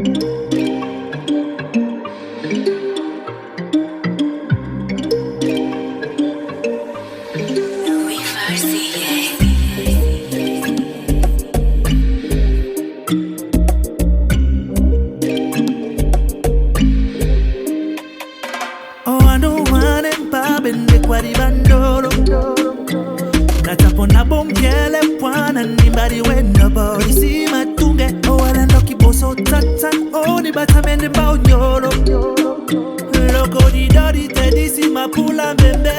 Oh, I don't want him bobbing de guaribandolo. Natapona bongiele pwana anybody when nobody see my tunge. Oh, I don't keep so tatan. Oh, the batamende baonyolo. Loco di dodi teddy si ma pula bembe.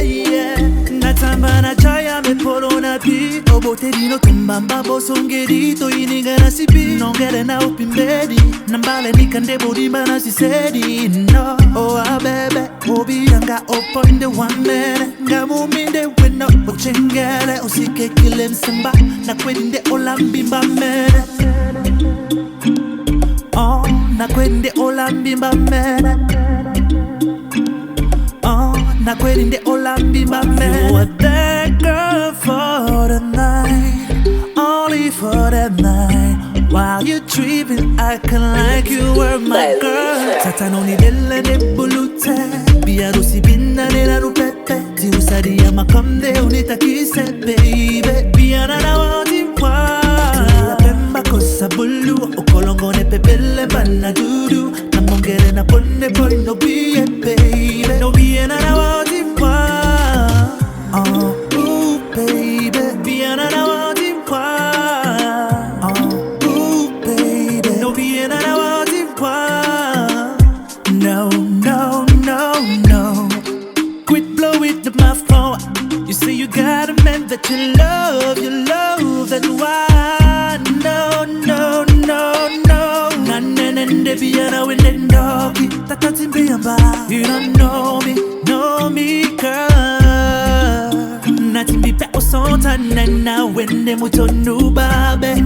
Yeah. Natamba na chaya me polona pi. Obote dino tumbamba bosongerito iniga na sipi. Nongere na upimbedi. Nambale nikande bodi mana si sedi. No, oh ah bebe. Obi anga opo in the one minute. Ngamu minde wino ochengele. Osike kilem simba. Na kwende olambimba mene. Oh, na kwende olambimba mene. Oh, na kwende olambimba mene. You are that girl for the night, only for that night. While you tripping, acting like you were my girl. Tatanoni delle ne bulute, biaro si binna nella rupette. Ti usari ama kamde unita kise, baby. Biana na wadi wa. La pemba cosa bulu, o kolongo ne pepele bana dudu. Na mongere na ponne poi no biye, baby. No biye na wadi wa. Oh, ooh, baby. Biana na wadi wa. No, no, no, no. Quit blowing up my phone. You say you got a man that you love that why? No, no, no, no. Nanen and the piano in the doggy. That doesn't be about. You don't know me, girl. Nothing be back was on time and now when they move to new baby.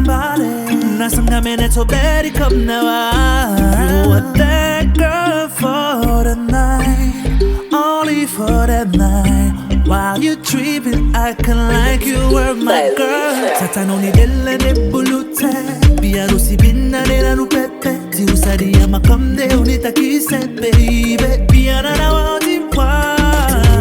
Nasanga mene to bed come now. You are that girl for the night, only for that night. While you tripping, acting like you were my girl. Tatanoni delle ne bulute, biaro si binna nella rupette. Ti usari ama kamde unita kise, baby. Biana na wadi wa.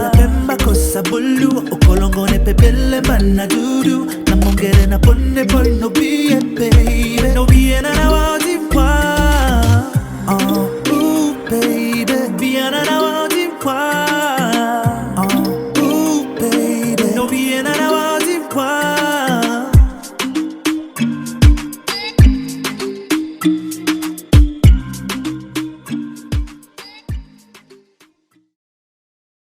La pemba cosa bulu, o kolongo ne pepele bana dudu. Na mongere na ponne poi no biye, baby. No biye na wadi.